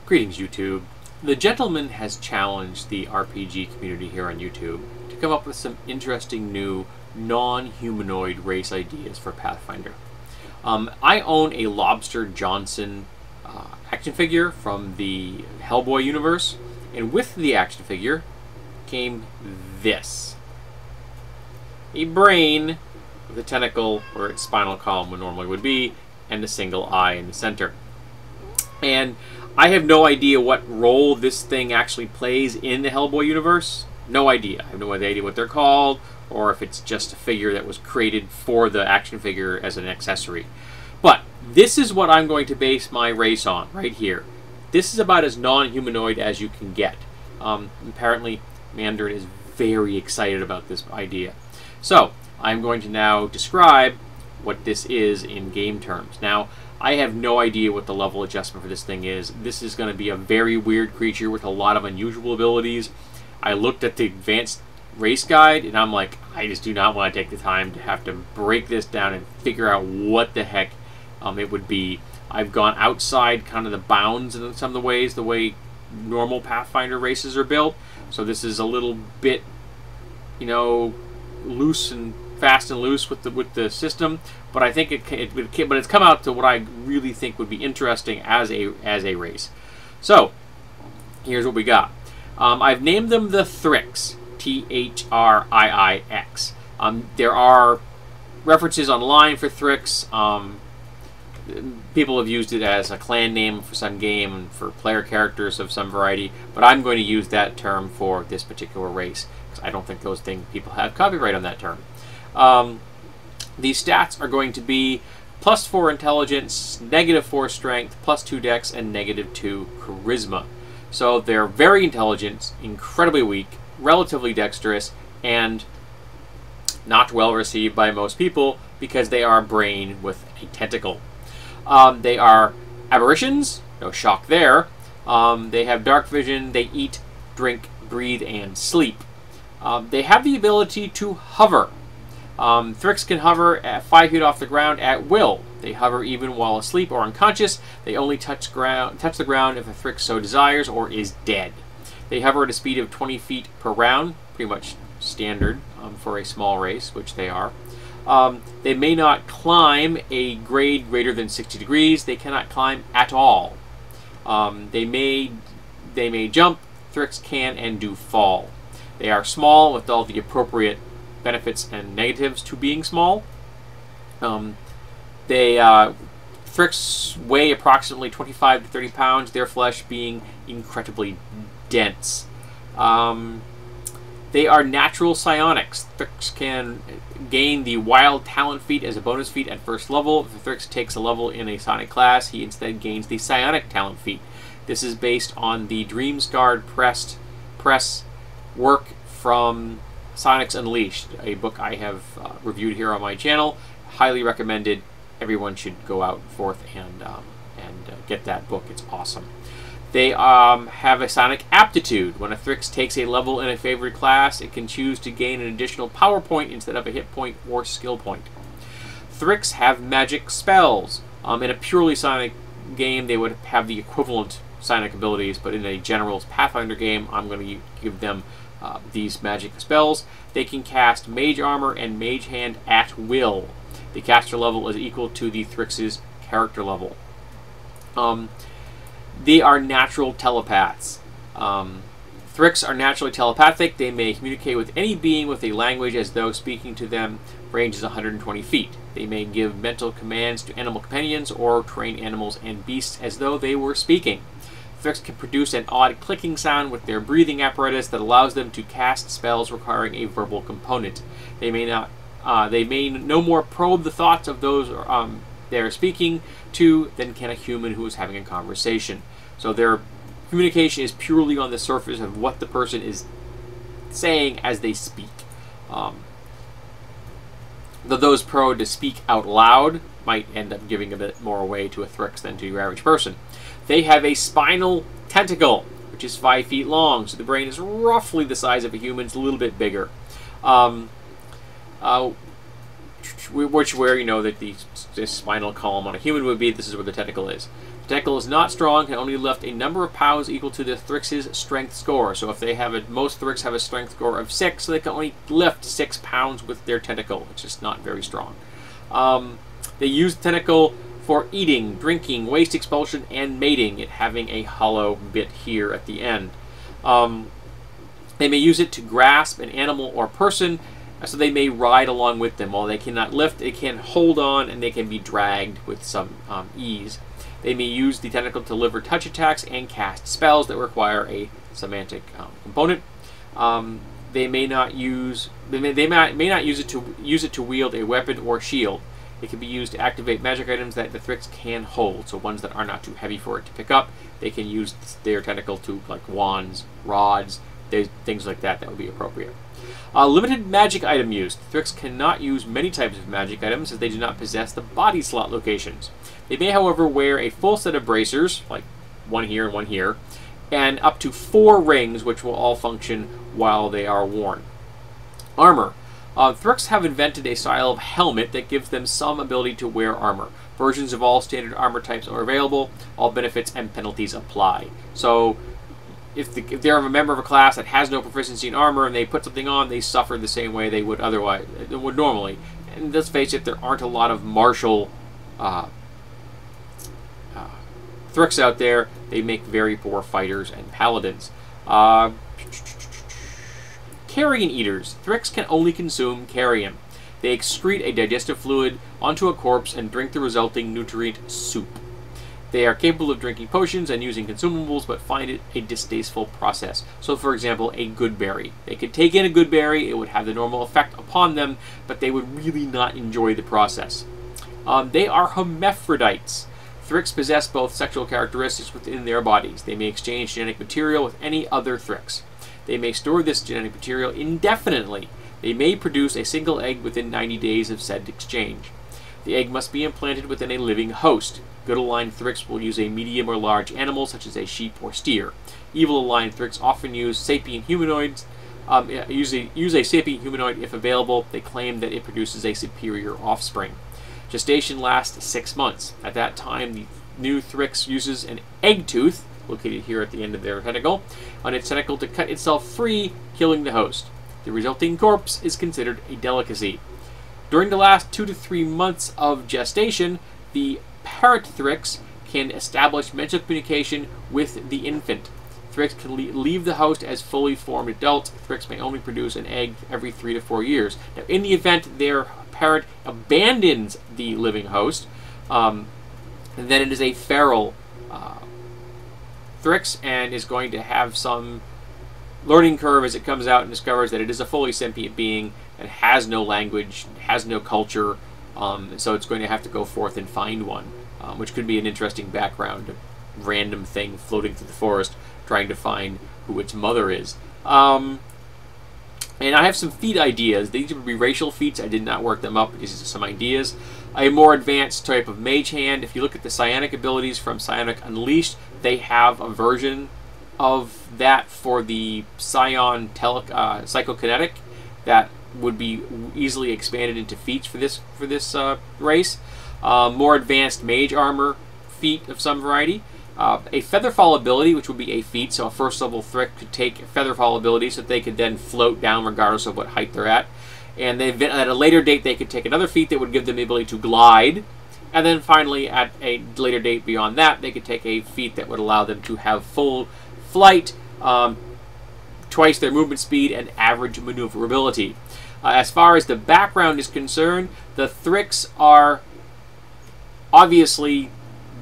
Greetings, YouTube. The gentleman has challenged the RPG community here on YouTube to come up with some interesting new non-humanoid race ideas for Pathfinder. I own a Lobster Johnson action figure from the Hellboy universe, and with the action figure came this. A brain with a tentacle where its spinal column would normally would be, and a single eye in the center. And I have no idea what role this thing actually plays in the Hellboy universe. No idea. I have no idea what they're called, or if it's just a figure that was created for the action figure as an accessory. But this is what I'm going to base my race on, right here. This is about as non-humanoid as you can get. Apparently, Mandarin is very excited about this idea. So, I'm going to now describe what this is in game terms. Now, I have no idea what the level adjustment for this thing is. This is going to be a very weird creature with a lot of unusual abilities. I looked at the advanced race guide, and I'm like, I just do not want to take the time to have to break this down and figure out what the heck it would be. I've gone outside kind of the bounds in some of the ways, the way normal Pathfinder races are built. So this is a little bit, you know, loose and fast and loose with the system, but I think but it's come out to what I really think would be interesting as a race. So here's what we got. I've named them the Thrix, T-H-R-I-I-X. There are references online for Thrix. People have used it as a clan name for some game and for player characters of some variety, but I'm going to use that term for this particular race because I don't think those people have copyright on that term. These stats are going to be +4 intelligence, -4 strength, +2 dex, and -2 charisma. So they're very intelligent, incredibly weak, relatively dexterous, and not well received by most people because they are a brain with a tentacle. They are aberrations, no shock there. They have dark vision, they eat, drink, breathe, and sleep. They have the ability to hover. Thrix can hover at 5 feet off the ground at will. They hover even while asleep or unconscious. They only touch the ground if a Thrix so desires or is dead. They hover at a speed of 20 feet per round, pretty much standard for a small race, which they are. They may not climb a grade greater than 60 degrees. They cannot climb at all. They may jump. Thrix can and do fall. They are small with all the appropriate benefits and negatives to being small. Thrix weigh approximately 25 to 30 pounds, their flesh being incredibly dense. They are natural psionics. Thrix can gain the Wild Talent feat as a bonus feat at first level. If Thrix takes a level in a psionic class, he instead gains the Psionic Talent feat. This is based on the Dreamsguard press work from Psionics Unleashed, a book I have reviewed here on my channel. Highly recommended. Everyone should go out forth and get that book. It's awesome. They have a psionic aptitude. When a Thrix takes a level in a favored class, it can choose to gain an additional power point instead of a hit point or skill point. Thrix have magic spells. In a purely psionic game, they would have the equivalent psionic abilities, but in a general Pathfinder game, I'm going to give them these magic spells. They can cast Mage Armor and Mage Hand at will. The caster level is equal to the Thrix's character level. They are natural telepaths. Thrix are naturally telepathic. They may communicate with any being with a language as though speaking to them ranges 120 feet. They may give mental commands to animal companions or train animals and beasts as though they were speaking. Thrix can produce an odd clicking sound with their breathing apparatus that allows them to cast spells requiring a verbal component. They may no more probe the thoughts of those they're speaking to than can a human who is having a conversation. So their communication is purely on the surface of what the person is saying as they speak. Though those prone to speak out loud might end up giving a bit more away to a Thrix than to your average person. They have a spinal tentacle, which is 5 feet long, so the brain is roughly the size of a human. It's a little bit bigger. Where you know that the spinal column on a human would be, this is where the tentacle is. The tentacle is not strong, can only lift a number of pounds equal to the Thrix's strength score. So if they have most Thrix have a strength score of 6, so they can only lift 6 pounds with their tentacle, which is not very strong. They use the tentacle for eating, drinking, waste expulsion, and mating, it having a hollow bit here at the end. They may use it to grasp an animal or person, so they may ride along with them. While they cannot lift, they can hold on, and they can be dragged with some ease. They may use the tentacle to deliver touch attacks and cast spells that require a semantic component. They may not use it to wield a weapon or shield. It can be used to activate magic items that the Thrix can hold, so ones that are not too heavy for it to pick up. They can use their tentacle to, like wands, rods, things like that would be appropriate. Limited magic item use. Thrix cannot use many types of magic items as they do not possess the body slot locations. They may, however, wear a full set of bracers, like one here and one here, and up to 4 rings, which will all function while they are worn. Armor. Thrix have invented a style of helmet that gives them some ability to wear armor. Versions of all standard armor types are available. All benefits and penalties apply. So, if they're a member of a class that has no proficiency in armor and they put something on, they suffer the same way they would otherwise, would normally. And let's face it, there aren't a lot of martial Thrix out there. They make very poor fighters and paladins. Carrion eaters. Thrix can only consume carrion. They excrete a digestive fluid onto a corpse and drink the resulting nutrient soup. They are capable of drinking potions and using consumables, but find it a distasteful process. So, for example, a good berry. They could take in a good berry, it would have the normal effect upon them, but they would really not enjoy the process. They are hermaphrodites. Thrix possess both sexual characteristics within their bodies. They may exchange genetic material with any other Thrix. They may store this genetic material indefinitely. They may produce a single egg within 90 days of said exchange. The egg must be implanted within a living host. Good aligned Thrix will use a medium or large animal, such as a sheep or steer. Evil aligned Thrix often use sapient humanoids. Use a sapient humanoid if available. They claim that it produces a superior offspring. Gestation lasts 6 months. At that time, the new Thrix uses an egg tooth, located here at the end of their tentacle, on its tentacle to cut itself free, killing the host. The resulting corpse is considered a delicacy. During the last 2 to 3 months of gestation, the parent Thrix can establish mental communication with the infant. Thrix can leave the host as fully formed adults. Thrix may only produce an egg every 3 to 4 years. Now, in the event their parent abandons the living host, then it is a feral Thrix and is going to have some learning curve as it comes out and discovers that it is a fully sentient being and has no language, has no culture, so it's going to have to go forth and find one, which could be an interesting background, a random thing floating through the forest trying to find who its mother is. And I have some feat ideas. These would be racial feats. I did not work them up. These are some ideas. A more advanced type of mage hand. If you look at the psionic abilities from Psionic Unleashed, they have a version of that for the Psion Psychokinetic that would be easily expanded into feats for this race. More advanced mage armor feat of some variety. A Featherfall ability, which would be a feat, so a first level Thrix could take Featherfall ability so that they could then float down regardless of what height they're at. And at a later date they could take another feat that would give them the ability to glide. And then finally, at a later date beyond that, they could take a feat that would allow them to have full flight, twice their movement speed, and average maneuverability. As far as the background is concerned, the Thrix are obviously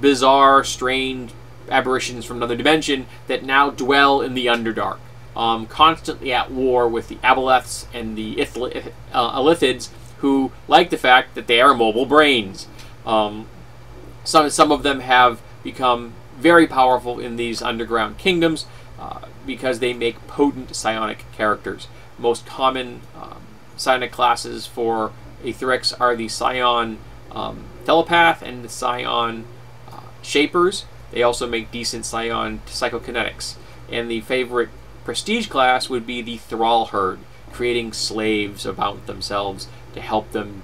bizarre, strange aberrations from another dimension that now dwell in the Underdark, constantly at war with the Aboleths and the Illithids, who like the fact that they are mobile brains. Some of them have become very powerful in these underground kingdoms because they make potent psionic characters. Most common psionic classes for a Thrix are the Psion Telepath and the Psion Shapers. They also make decent Psion Psychokinetics. And the favorite prestige class would be the Thrall Herd, creating slaves about themselves to help them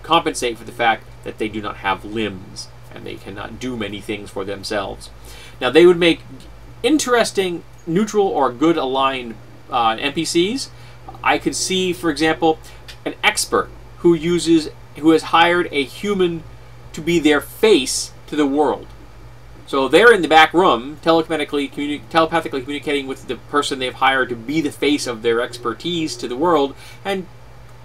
compensate for the fact that they do not have limbs. and they cannot do many things for themselves. Now, they would make interesting, neutral, or good aligned NPCs. I could see, for example, an expert who has hired a human to be their face to the world. So they're in the back room, telepathically communicating with the person they've hired to be the face of their expertise to the world, and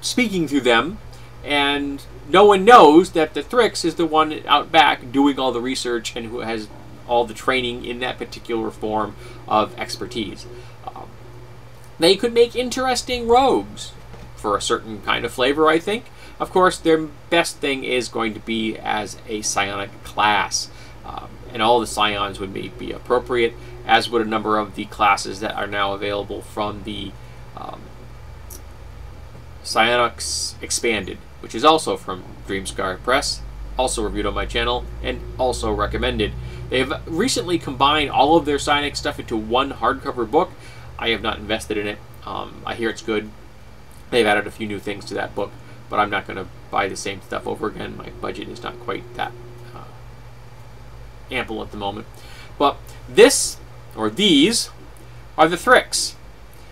speaking through them. And no one knows that the Thrix is the one out back doing all the research and who has all the training in that particular form of expertise. They could make interesting rogues for a certain kind of flavor, I think. Of course, their best thing is going to be as a psionic class. And all the scions would be appropriate, as would a number of the classes that are now available from the Psionics Expanded, which is also from Dreamscar Press, also reviewed on my channel, and also recommended. They've recently combined all of their psionic stuff into one hardcover book. I have not invested in it. I hear it's good. They've added a few new things to that book, but I'm not going to buy the same stuff over again. My budget is not quite that ample at the moment. But these are the Thrix.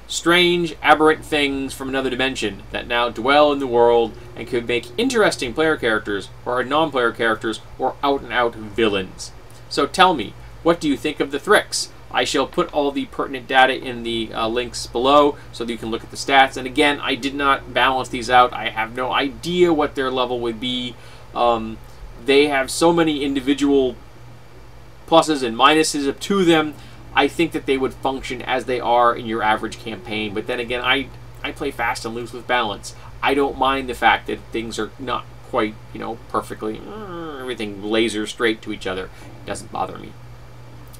Strange, aberrant things from another dimension that now dwell in the world and could make interesting player characters, or non-player characters, or out-and-out villains. So tell me, what do you think of the Thrix? I shall put all the pertinent data in the links below so that you can look at the stats. And again, I did not balance these out. I have no idea what their level would be. They have so many individual pluses and minuses up to them. I think that they would function as they are in your average campaign. But then again, I play fast and loose with balance. I don't mind the fact that things are not quite, perfectly, everything laser straight to each other. It doesn't bother me.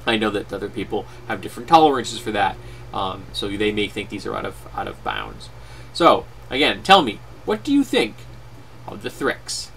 I know that other people have different tolerances for that, so they may think these are out of bounds. So, again, tell me, what do you think of the Thrix?